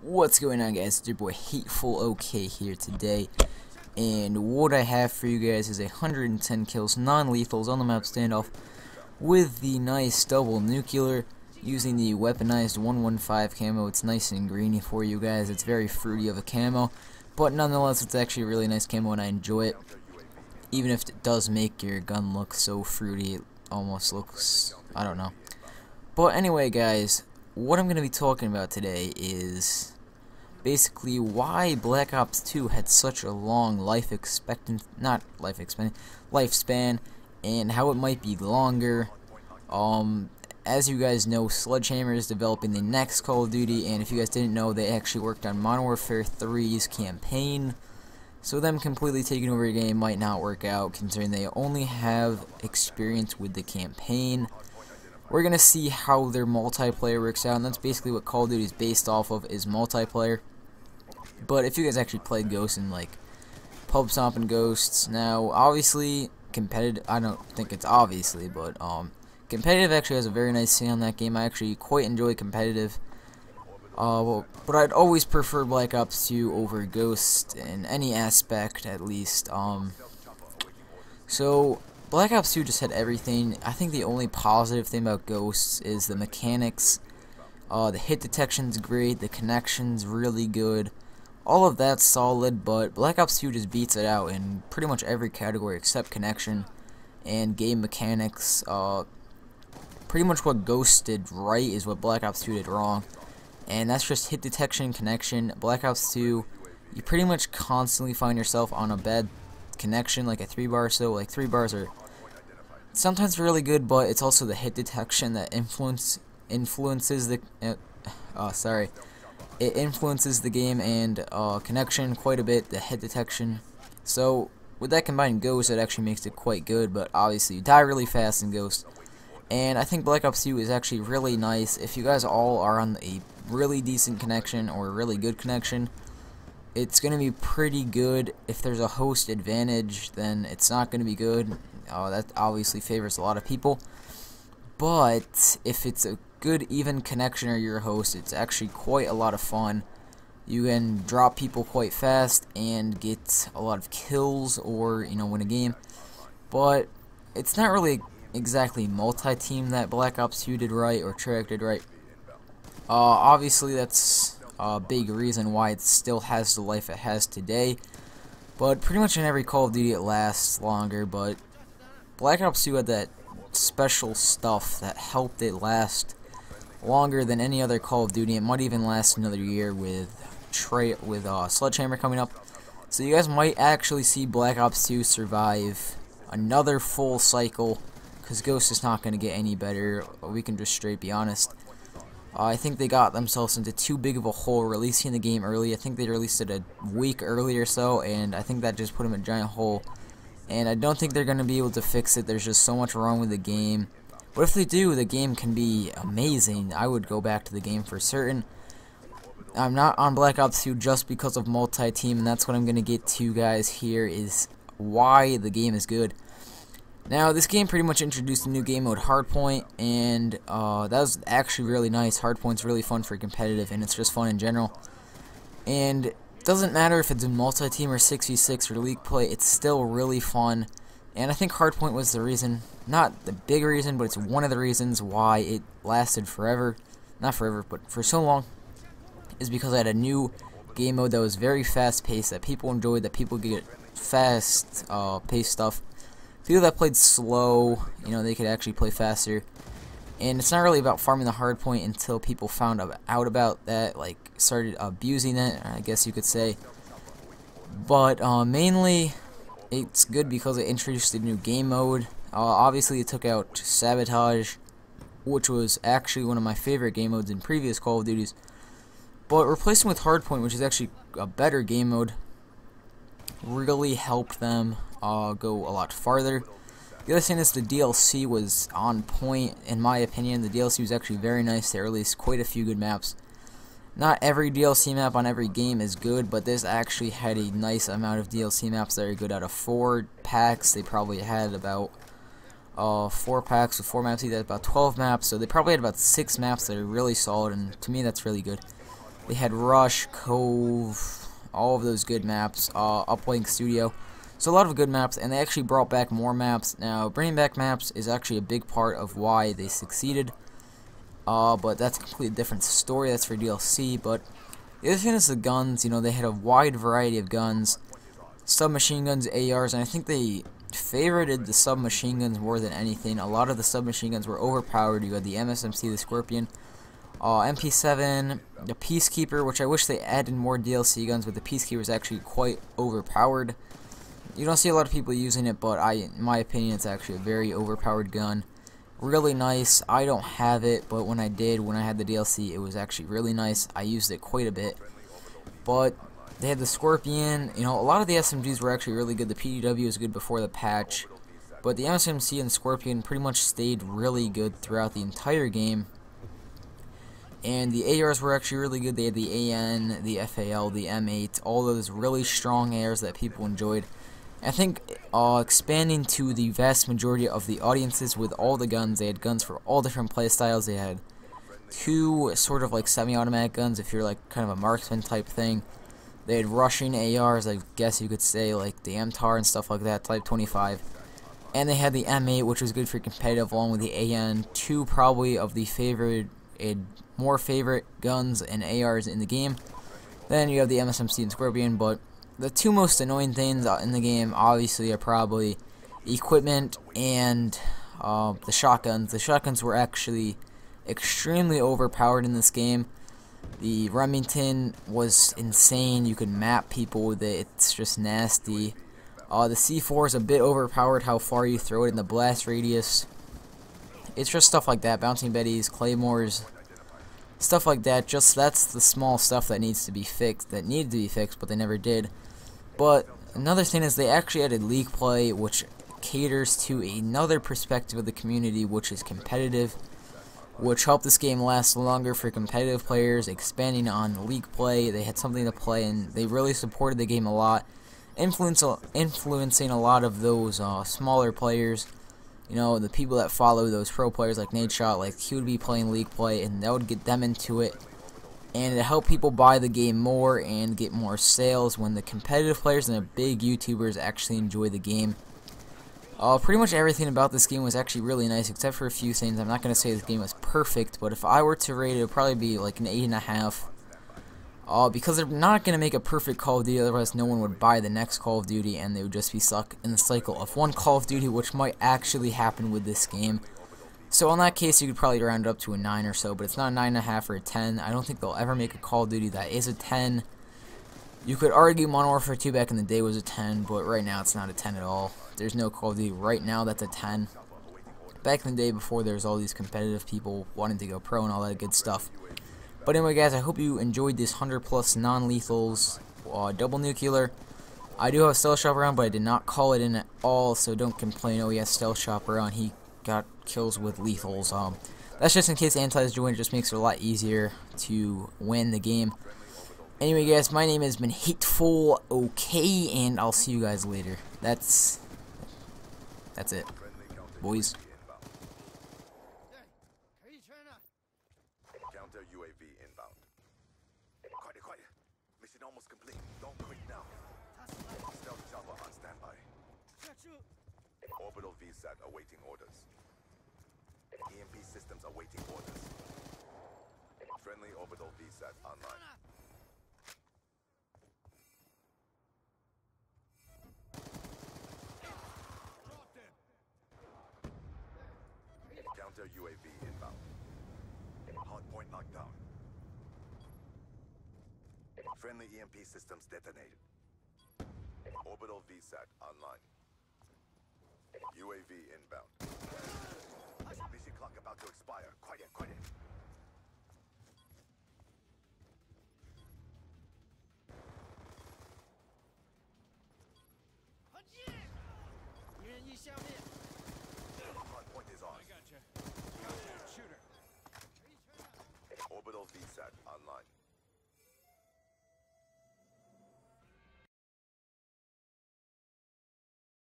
What's going on, guys? It's your boy Hateful OK here today, and what I have for you guys is 110 kills, non-lethals on the map Standoff with the nice double nuclear using the weaponized 115 camo. It's nice and greeny for you guys. It's very fruity of a camo, but nonetheless it's actually a really nice camo and I enjoy it, even if it does make your gun look so fruity. It almost looks, I don't know. But anyway, guys, what I'm going to be talking about today is basically why Black Ops 2 had such a long lifespan, and how it might be longer. As you guys know, Sledgehammer is developing the next Call of Duty, and if you guys didn't know, they actually worked on Modern Warfare 3's campaign. So them completely taking over a game might not work out, considering they only have experience with the campaign. We're going to see how their multiplayer works out, and that's basically what Call of Duty is based off of, is multiplayer. But if you guys actually played Ghosts and like Pub Stomping Ghosts, now obviously competitive, I don't think it's obviously, but competitive actually has a very nice say on that game. I actually quite enjoy competitive. But I'd always prefer Black Ops 2 over Ghost in any aspect, at least. So Black Ops 2 just had everything. I think the only positive thing about Ghosts is the mechanics. The hit detection's great, the connection's really good. All of that's solid, but Black Ops 2 just beats it out in pretty much every category except connection and game mechanics. Pretty much what Ghost did right is what Black Ops 2 did wrong, and that's just hit detection, connection. Black Ops 2, you pretty much constantly find yourself on a bad connection, like a 3-bar or so. Like 3 bars are sometimes really good, but it's also the hit detection that influences the it influences the game, and connection quite a bit, the hit detection. So with that combined Ghost, it actually makes it quite good, but obviously you die really fast in Ghost. And I think Black Ops 2 is actually really nice. If you guys all are on a really decent connection or a really good connection, it's going to be pretty good. If there's a host advantage, then it's not going to be good. That obviously favors a lot of people. But if it's a good even connection or your host, it's actually quite a lot of fun. You can drop people quite fast and get a lot of kills, or win a game. But it's not really exactly multi-team that Black Ops 2 did right, or Treyarch did right. Obviously that's a big reason why it still has the life it has today, but pretty much in every Call of Duty it lasts longer. But Black Ops 2 had that special stuff that helped it last longer than any other Call of Duty. It might even last another year with Sledgehammer coming up. So you guys might actually see Black Ops 2 survive another full cycle, because Ghost is not going to get any better. We can just straight be honest. I think they got themselves into too big of a hole releasing the game early. I think they released it a week early or so, and I think that just put them in a giant hole. And I don't think they're going to be able to fix it. There's just so much wrong with the game. But if they do, the game can be amazing. I would go back to the game for certain. I'm not on Black Ops 2 just because of multi-team, and that's what I'm going to get to, guys, here, is why the game is good. Now, this game pretty much introduced a new game mode, Hardpoint, and that was actually really nice. Hardpoint's really fun for competitive, and it's just fun in general. And it doesn't matter if it's in multi-team or 6v6 or league play, it's still really fun. And I think Hardpoint was the reason, not the big reason, but it's one of the reasons why it lasted forever. Not forever, but for so long, is because I had a new game mode that was very fast-paced, that people enjoyed, that people get fast-paced stuff. People that played slow, they could actually play faster. And it's not really about farming the hard point until people found out about that, like started abusing it, I guess you could say. But mainly, it's good because it introduced a new game mode. Obviously, it took out Sabotage, which was actually one of my favorite game modes in previous Call of Duties. But replacing with Hardpoint, which is actually a better game mode, really helped them go a lot farther. The other thing is the DLC was on point, in my opinion. The DLC was actually very nice. They released quite a few good maps. Not every DLC map on every game is good, but this actually had a nice amount of DLC maps that are good. Out of 4 packs, they probably had about 4 packs with 4 maps. They had about 12 maps, so they probably had about 6 maps that are really solid, and to me that's really good. They had Rush, Cove, all of those good maps, Uplink Studio. So a lot of good maps, and they actually brought back more maps. Now, bringing back maps is actually a big part of why they succeeded. But that's a completely different story. That's for DLC. But the other thing is the guns. You know, they had a wide variety of guns, submachine guns, ARs, and I think they favorited the submachine guns more than anything. A lot of the submachine guns were overpowered. You had the MSMC, the Scorpion, MP7, the Peacekeeper, which I wish they added more DLC guns, but the Peacekeeper is actually quite overpowered. You don't see a lot of people using it, but in my opinion, it's actually a very overpowered gun. Really nice. I don't have it, but when I did, when I had the DLC, it was actually really nice. I used it quite a bit. But they had the Scorpion. You know, a lot of the SMGs were actually really good. The PDW was good before the patch, but the MSMC and Scorpion pretty much stayed really good throughout the entire game. And the ARs were actually really good. They had the AN, the FAL, the M8, all those really strong ARs that people enjoyed. I think expanding to the vast majority of the audiences with all the guns. They had guns for all different playstyles. They had 2 sort of like semi-automatic guns if you're like kind of a marksman type thing. They had rushing ARs, I guess you could say, like the MTAR and stuff like that, Type 25. And they had the M8, which was good for competitive, along with the AN, 2 probably of the more favorite guns and ARs in the game. Then you have the MSMC and Scorpion, but the 2 most annoying things in the game, obviously, are probably equipment and the shotguns. The shotguns were actually extremely overpowered in this game. The Remington was insane. You could map people with it. It's just nasty. The C4 is a bit overpowered, how far you throw it in the blast radius. It's just stuff like that. Bouncing Betties, Claymores, stuff like that. Just that's the small stuff that needs to be fixed, that needed to be fixed, but they never did. But another thing is they actually added League Play, which caters to another perspective of the community, which is competitive, which helped this game last longer for competitive players, expanding on League Play. They had something to play, and they really supported the game a lot, influencing a lot of those smaller players. You know, the people that follow those pro players like Nadeshot, like he would be playing League Play, and that would get them into it. And it helped people buy the game more and get more sales when the competitive players and the big YouTubers actually enjoy the game. Pretty much everything about this game was actually really nice, except for a few things. I'm not going to say this game was perfect, but if I were to rate it, it would probably be like an 8.5. Because they're not going to make a perfect Call of Duty, otherwise no one would buy the next Call of Duty, and they would just be stuck in the cycle of one Call of Duty, which might actually happen with this game. So in that case, you could probably round it up to a 9 or so, but it's not a 9.5 or a 10. I don't think they'll ever make a Call of Duty that is a 10. You could argue Modern Warfare 2 back in the day was a 10, but right now it's not a 10 at all. There's no Call of Duty right now that's a 10. Back in the day before there's all these competitive people wanting to go pro and all that good stuff. But anyway, guys, I hope you enjoyed this 100+ non-lethals double nuclear. I do have a stealth shopper on, but I did not call it in at all, so don't complain. Oh, he has stealth shopper on. He got kills with lethals. That's just in case Anti's joined. It just makes it a lot easier to win the game. Anyway, guys, my name has been Hateful, okay, and I'll see you guys later. That's it, boys. Counter UAV inbound. Quiet. Mission almost complete. Don't quit now. Stealth chopper on standby. Orbital VSAT awaiting orders. EMP systems awaiting orders. Friendly orbital VSAT online. Counter UAV inbound. Hardpoint locked down. Friendly EMP systems detonated. Orbital VSAT online. UAV inbound. Mission clock about to expire. Quiet. Hardpoint is on. I gotcha. Shooter. Orbital VSAT online.